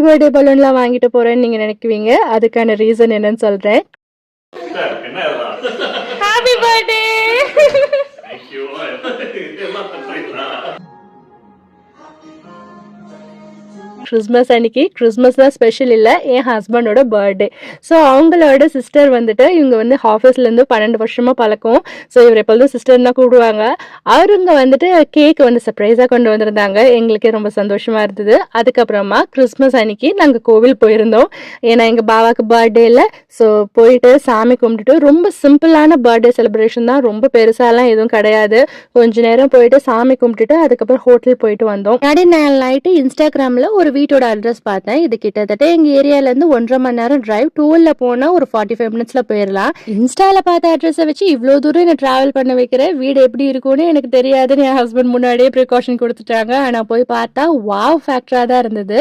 Birthday பலூன்லாம் வாங்கிட்டு போறேன்னு நீங்க நினைக்குவீங்க. அதுக்கான ரீசன் என்னன்னு சொல்றேன். Happy birthday. கிறிஸ்மஸ் அன்னைக்கு கிறிஸ்மஸ் தான் ஸ்பெஷல் இல்லை, என் ஹஸ்பண்டோட பர்த்டே. ஸோ அவங்களோட சிஸ்டர் வந்துட்டு இவங்க வந்து ஆஃபீஸ்லேருந்து 12 வருஷமாக பழக்கம். ஸோ இவர் எப்பொழுதும் சிஸ்டர் தான் கூப்பிடுவாங்க. அவருங்க வந்துட்டு கேக் வந்து சர்ப்ரைஸாக கொண்டு வந்திருந்தாங்க. எங்களுக்கே ரொம்ப சந்தோஷமாக இருந்தது. அதுக்கப்புறமா கிறிஸ்மஸ் அன்னைக்கு நாங்கள் கோவில் போயிருந்தோம். ஏன்னா எங்கள் பாபாவுக்கு பர்த்டே இல்லை. ஸோ போயிட்டு சாமி கும்பிட்டுட்டு ரொம்ப சிம்பிளான பர்த்டே செலிப்ரேஷன் தான், ரொம்ப பெருசாலாம் எதுவும் கிடையாது. கொஞ்ச நேரம் போயிட்டு சாமி கும்பிட்டுட்டு அதுக்கப்புறம் ஹோட்டல் போயிட்டு வந்தோம். நைட்டு இன்ஸ்டாகிராமில் ஒரு வீட்டோட அட்ரஸ் பார்த்தேன். இது கிட்டத்தட்ட எங்க ஏரியால இருந்து 1.5 மணி நேரம் டிரைவ். டூல்ல போனா ஒரு 45 மினிட்ஸ்ல போயிடலாம். இன்ஸ்டால பார்த்த அட்ரஸை வச்சு இவ்வளவு தூரம் என்ன டிராவல் பண்ண வைக்கிற, வீடு எப்படி இருக்கும்னு எனக்கு தெரியாதுன்னு என் ஹஸ்பண்ட் முன்னாடியே ப்ரிகாஷன் கொடுத்துட்டாங்க. ஆனா போய் பார்த்தா வாவ் ஃபேக்டரா தான் இருந்தது.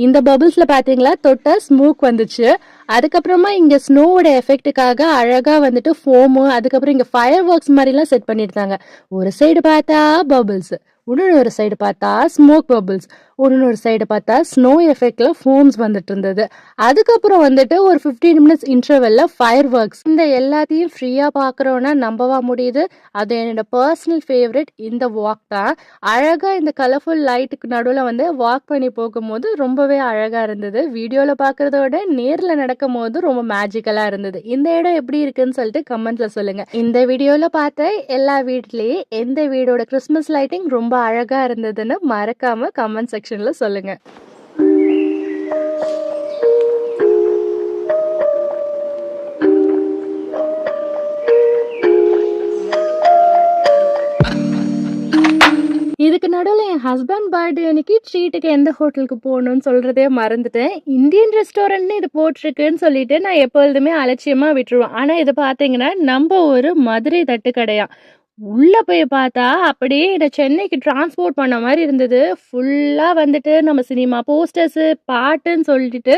இந்த பபிள்ஸ்ல பாத்தீங்களா, தொட்டா ஸ்மோக் வந்துச்சு. அதுக்கப்புறமா இங்க ஸ்னோவோட எஃபெக்டுக்காக அழகா வந்துட்டு ஃபோமு, அதுக்கப்புறம் இங்க ஃபயர் ஒர்க்ஸ் மாதிரிலாம் செட் பண்ணிருந்தாங்க. ஒரு சைடு பார்த்தா பபிள்ஸ், இன்னொரு சைடு பார்த்தா ஸ்மோக் பபிள்ஸ், இன்னொரு சைடு பார்த்தா ஸ்னோ எஃபெக்ட்ல ஃபோம்ஸ் வந்துட்டு இருந்தது. அதுக்கப்புறம் வந்துட்டு ஒரு 15 மினிட்ஸ் இன்டர்வெல்ல ஃபயர் ஒர்க்ஸ். இந்த எல்லாத்தையும் ஃப்ரீயா பாக்குறோம்னா நம்பவா முடியுது. அது என்னோட பர்சனல் ஃபேவரட். இந்த வாக் தான் அழகா இந்த கலர்ஃபுல் லைட்டுக்கு நடுவில் வந்து வாக் பண்ணி போகும்போது ரொம்பவே அழகா இருந்தது. வீடியோல பாக்குறதோட நேர்ல நடக்கும் போது ரொம்ப மேஜிக்கலா இருந்தது. இந்த இடம் எப்படி இருக்குன்னு சொல்லிட்டு கமெண்ட்ல சொல்லுங்க. இந்த வீடியோல பார்த்த எல்லா வீட்லயே எந்த வீடோட கிறிஸ்மஸ் லைட்டிங் ரொம்ப அழகா இருந்ததுன்னு மறக்காம கமெண்ட் செக்ஷன்ல சொல்லுங்க. இதுக்கு நடுவில் என் ஹஸ்பண்ட் பர்த்டே அன்னைக்கு ட்ரீட்டுக்கு எந்த ஹோட்டலுக்கு போகணும்னு சொல்றதே மறந்துட்டேன். இந்தியன் ரெஸ்டாரண்ட்னு இது போட்டிருக்குன்னு சொல்லிட்டு நான் எப்பொழுதுமே அலட்சியமா விட்டுருவேன். ஆனா இது பாத்தீங்கன்னா நம்ம ஒரு மதுரை தட்டு கடையா. உள்ள போய் பார்த்தா அப்படியே என்னை சென்னைக்கு டிரான்ஸ்போர்ட் பண்ண மாதிரி இருந்தது. ஃபுல்லா வந்துட்டு நம்ம சினிமா போஸ்டர்ஸ், பாட்டுன்னு சொல்லிட்டு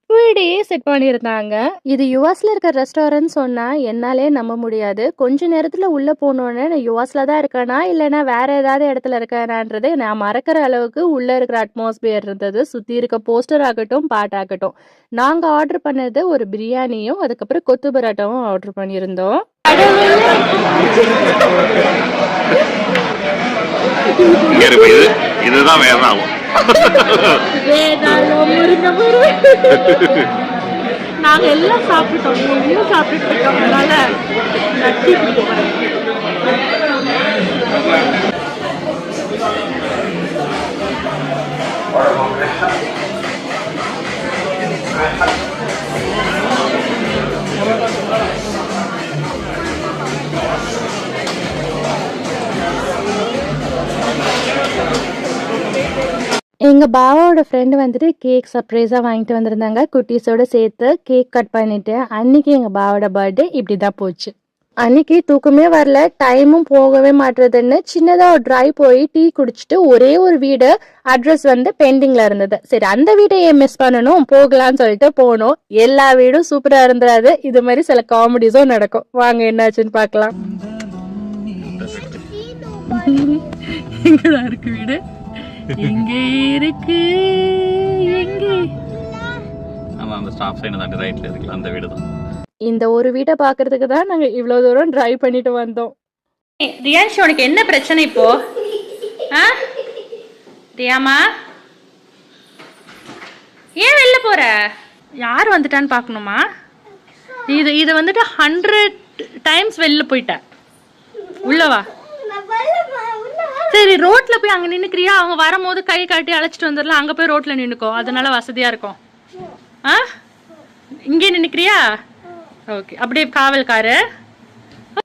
அப்படியே செட் பண்ணியிருந்தாங்க. இது யுஎஸ்ல இருக்க ரெஸ்டாரண்ட் சொன்னா என்னாலே நம்ப முடியாது. கொஞ்ச நேரத்துல உள்ள போனோன்னே நான் யுஎஸ்ல தான் இருக்கேனா இல்லைன்னா வேற ஏதாவது இடத்துல இருக்கேனான்றதை நான் மறக்கிற அளவுக்கு உள்ள இருக்கிற அட்மாஸ்பியர் இருந்தது. சுத்தி இருக்க போஸ்டர் ஆகட்டும், பாட்டாகட்டும். நாங்க ஆர்டர் பண்ணது ஒரு பிரியாணியும் அதுக்கப்புறம் கொத்து பரோட்டாவும் ஆர்டர் பண்ணியிருந்தோம். இதுதான் வேதாளம். நாங்க எல்லாம் சாப்பிட்டோம், இன்னும் சாப்பிட்டு இருக்கோம். அதனால நட்டி பிடிக்கும். எங்கள் பாவாவோட ஃப்ரெண்டு வந்துட்டு கேக் சர்ப்ரைஸாக வாங்கிட்டு வந்திருந்தாங்க. குட்டீஸோடு சேர்த்து கேக் கட் பண்ணிவிட்டு அன்றைக்கி எங்கள் பாவோட பர்த்டே இப்படி தான் போச்சு. அன்றைக்கி தூக்கமே வரல, டைமும் போகவே மாட்டுறதுன்னு சின்னதாக ஒரு ட்ரைவ் போய் டீ குடிச்சிட்டு ஒரே ஒரு வீடு அட்ரஸ் வந்து பெண்டிங்கில் இருந்தது. சரி அந்த வீட்டை ஏன் மிஸ் பண்ணணும், போகலான்னு சொல்லிட்டு போனோம். எல்லா வீடும் சூப்பராக இருந்துடாது, இது மாதிரி சில காமெடிஸும் நடக்கும். வாங்க என்னாச்சுன்னு பார்க்கலாம். எங்கடா இருக்கு வீடு, எங்கே இருக்கு, எங்கே? ஆமா, அந்த ஸ்டாப் சைடு தான் ரைட்ல இருக்குல, அந்த வீடு தான். இந்த ஒரு வீட்டை பாக்குறதுக்கு தான் நாங்க இவ்வளவு தூரம் டிரைவ் பண்ணிட்டு வந்தோம். ரியான்ஷ், உனக்கு என்ன பிரச்சனை இப்போ? ரியாமா, ஏன் வெளில போற? யார் வந்துட்டான்னு பாக்கணுமா? இது வந்துட்டு 100 டைம்ஸ் வெளில போயிட்ட. உள்ளவா? சரி, ரோட்ல போய் அங்க நின்னுக்கிறியா? அவங்க வரும்போது கை காட்டி அழைச்சிட்டு வந்துடலாம். அங்க போய் ரோட்ல நின்னுக்கோ, அதனால வசதியா இருக்கும். இங்கே நின்னுக்கிறியா? ஓகே, அப்படியே காவல்காரு.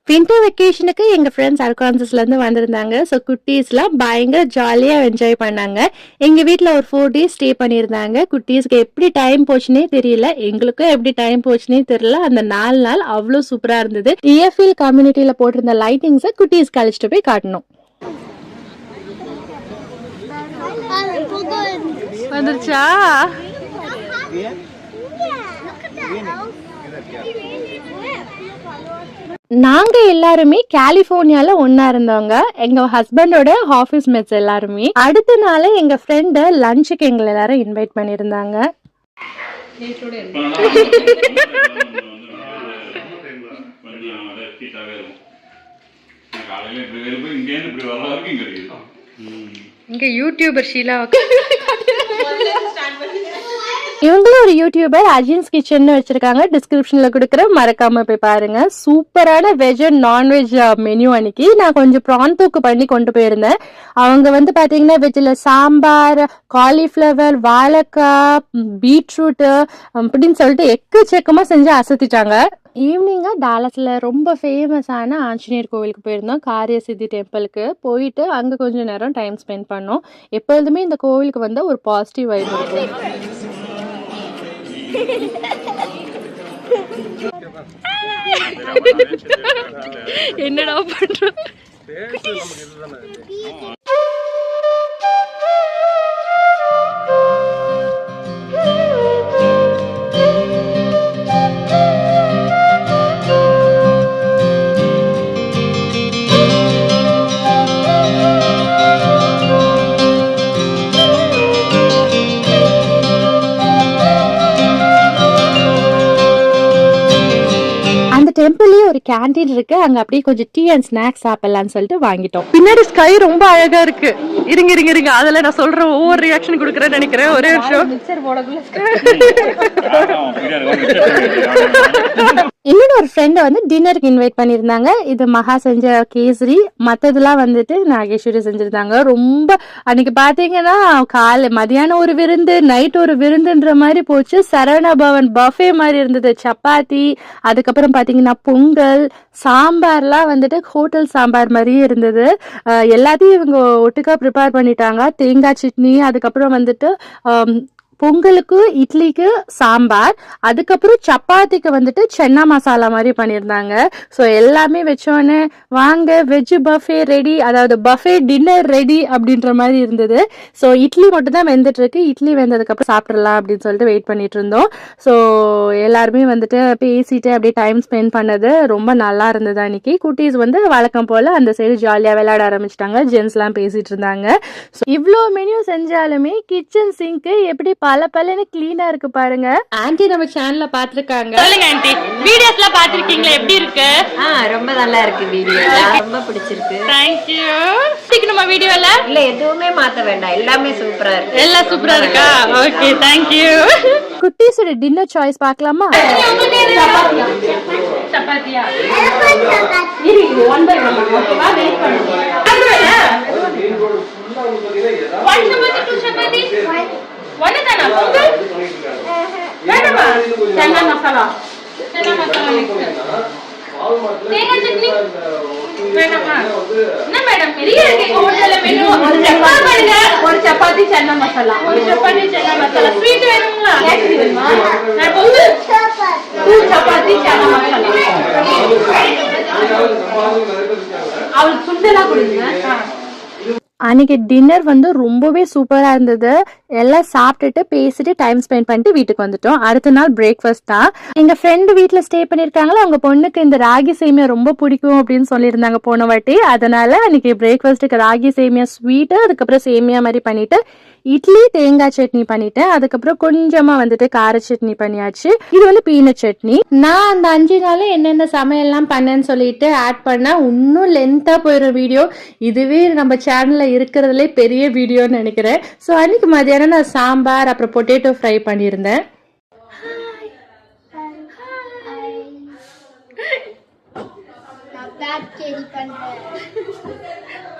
வின்டர் வெக்கேஷனுக்கு எங்க ஃப்ரெண்ட்ஸ் அர்கான்சஸ்ல இருந்து வந்திருந்தாங்க. ஸோ குட்டீஸ்லாம் பயங்கர ஜாலியா என்ஜாய் பண்ணாங்க. எங்க வீட்டில் ஒரு 4 days ஸ்டே பண்ணியிருந்தாங்க. குட்டீஸ்க்கு எப்படி டைம் போச்சுன்னே தெரியல, எங்களுக்கும் எப்படி டைம் போச்சுன்னே தெரியல. அந்த 4 நாள் அவ்வளோ சூப்பரா இருந்தது. டிஎஃப்எல் கம்யூனிட்டியில போட்டிருந்த லைட்டிங்ஸை குட்டீஸ்க்கு அழைச்சிட்டு போய் காட்டணும். வந்துருச்சா? நாங்க எல்லாருமே கலிபோர்னியால ஒன்னா இருந்தவங்க. எங்க ஹஸ்பண்டோட ஆபீஸ் மேட்ஸ் எல்லாருமே. அடுத்த நாள் எங்க ஃப்ரெண்டு லஞ்சுக்கு எங்களை எல்லாரும் இன்வைட் பண்ணியிருந்தாங்க. இங்க யூடியூபர் ஷீலா இவங்களும் ஒரு யூடியூபர் அஜின்ஸ் கிச்சன் வச்சிருக்காங்க. டிஸ்கிரிப்ஷன்ல கொடுக்குற மறக்காம போய் பாருங்க. சூப்பரான வெஜ் அண்ட் நான்வெஜ் மெனு. அன்னைக்கு நான் கொஞ்சம் ப்ரான் தூக்கு பண்ணி கொண்டு போயிருந்தேன். அவங்க வந்து பாத்தீங்கன்னா வெஜ்ல சாம்பார், காலிஃபிளவர், வாழைக்காய், பீட்ரூட் அப்படின்னு சொல்லிட்டு எக்கச்சக்கமா செஞ்சு அசத்திட்டாங்க. ஈவினிங்காக டாலஸில் ரொம்ப ஃபேமஸான ஆஞ்சநேயர் கோவிலுக்கு போயிருந்தோம். காரிய சித்தி டெம்பிளுக்கு போயிட்டு அங்கே கொஞ்சம் நேரம் டைம் ஸ்பெண்ட் பண்ணோம். எப்பொழுதுமே இந்த கோவிலுக்கு வந்து ஒரு பாசிட்டிவ் வைப் இருக்கும். என்னடா பண்றோம்? டெம்பிள்லயே ஒரு கேண்டீன் இருக்கு. அங்க அப்படியே கொஞ்சம் டீ அண்ட் ஸ்நாக்ஸ் சாப்பிடலாம்னு சொல்லிட்டு வாங்கிட்டோம். பின்னாடி ஸ்கை ரொம்ப அழகா இருக்கு. இருங்க அதுல நான் சொல்ற ஒவ்வொரு ரியாக்ஷன் கொடுக்குறேன்னு நினைக்கிறேன். ஒரே நிமிஷம். இன்னொரு ஒரு ஃப்ரெண்டை வந்து டின்னருக்கு இன்வைட் பண்ணியிருந்தாங்க. இது மகா செஞ்ச கேசரி, மற்றதுலாம் வந்துட்டு நாகேஸ்வரி செஞ்சிருந்தாங்க. ரொம்ப அன்னைக்கு பார்த்தீங்கன்னா மதியானம் ஒரு விருந்து, நைட் ஒரு விருந்துன்ற மாதிரி போச்சு. சரவணா பவன் பஃபே மாதிரி இருந்தது. சப்பாத்தி, அதுக்கப்புறம் பார்த்தீங்கன்னா பொங்கல், சாம்பார்லாம் வந்துட்டு ஹோட்டல் சாம்பார் மாதிரியே இருந்தது. எல்லாத்தையும் இவங்க ஒட்டுக்கா ப்ரிப்பேர் பண்ணிட்டாங்க. தேங்காய் சட்னி, அதுக்கப்புறம் வந்துட்டு பொங்கலுக்கு இட்லிக்கு சாம்பார், அதுக்கப்புறம் சப்பாத்திக்கு வந்துட்டு சென்னா மசாலா மாதிரி பண்ணியிருந்தாங்க. ஸோ எல்லாமே வச்சோன்னே வாங்க வெஜ் பஃபே ரெடி, அதாவது பஃபே டின்னர் ரெடி அப்படின்ற மாதிரி இருந்தது. ஸோ இட்லி மட்டும் தான் வெந்துட்டு இருக்கு. இட்லி வெந்ததுக்கப்புறம் சாப்பிட்றலாம் அப்படின்னு சொல்லிட்டு வெயிட் பண்ணிட்டு இருந்தோம். ஸோ எல்லாருமே வந்துட்டு பேசிட்டு அப்படியே டைம் ஸ்பெண்ட் பண்ணது ரொம்ப நல்லா இருந்தது. அன்னைக்கு குட்டீஸ் வந்து வழக்கம் போல அந்த சைடு ஜாலியாக விளையாட ஆரம்பிச்சிட்டாங்க. ஜென்ஸ்லாம் பேசிட்டு இருந்தாங்க. ஸோ இவ்வளோ மெனு செஞ்சாலுமே கிச்சன் சிங்க்கு எப்படி பல பலன்னு கிளீனா இருக்கு பாருங்க. ஆன்ட்டி நம்ம சேனல்ல பாத்துருக்காங்க. சொல்லுங்க ஆன்ட்டி, வீடியோஸ்லாம் பாத்திருக்கீங்களா? எப்படி இருக்கு? ரொம்ப நல்லா இருக்கு. வீடியோ ரொம்ப பிடிச்சிருக்கு. Thank you. சீக்கிரமா வீடியோல இல்ல எதுவுமே மாத்த வேண்டாம், எல்லாமே சூப்பரா இருக்கு. எல்லாம் சூப்பரா இருக்கா? Okay, thank you. குட்டீஸோட டின்னர் சாய்ஸ் பார்க்கலாமா? சப்பாத்தியா? ஒண்ணுதானா? பொங்கல் வேணுமா? சென்னா மசாலா, சென்னா மசாலா தேங்காய் சட்னி வேணுமா? என்ன மேடம் பெரிய இருக்கு ஹோட்டல்ல மெனு. ஒரு சப்பாத்தி சென்னா மசாலா, ஒரு சப்பாத்தி சென்னா மசாலா. ஸ்வீட் வேணுங்களா? கேசரி வேணுமா? நான் பொங்கல் சப்பாத்தி சென்னா மசாலா. அவளுக்கு சுண்டலா கொடுங்க. அன்னைக்கு டின்னர் வந்து ரொம்பவே சூப்பராக இருந்தது. எல்லாம் சாப்பிட்டுட்டு பேசிட்டு டைம் ஸ்பெண்ட் பண்ணிட்டு வீட்டுக்கு வந்துட்டோம். அடுத்த நாள் பிரேக்ஃபாஸ்ட் தான். எங்கள் ஃப்ரெண்டு வீட்டில் ஸ்டே பண்ணியிருக்காங்களா, அவங்க பொண்ணுக்கு இந்த ராகி சேமியா ரொம்ப பிடிக்கும் அப்படின்னு சொல்லியிருந்தாங்க போன வாட்டி. அதனால அன்னைக்கு பிரேக்ஃபாஸ்ட்டுக்கு ராகி சேமியா ஸ்வீட்டு, அதுக்கப்புறம் சேமியா மாதிரி பண்ணிட்டு இட்லி தேங்காய் சட்னி பண்ணிட்டேன். அதுக்கப்புறம் கொஞ்சமா வந்துட்டு கார சட்னி பண்ணியாச்சு. இது வந்து பீனட் சட்னி. நான் அந்த 5 நாள் என்னென்ன சமையல்லாம் பண்ணேன்னு சொல்லிட்டு ஆட் பண்ணா இன்னும் லென்த்தா போயிடும் வீடியோ. இதுவே நம்ம சேனல்ல இருக்கிறதுலே பெரிய வீடியோன்னு நினைக்கிறேன். ஸோ அன்னைக்கு மதியானம் நான் சாம்பார் அப்புறம் பொட்டேட்டோ ஃப்ரை பண்ணியிருந்தேன். நான் கேரி பண்றேன்.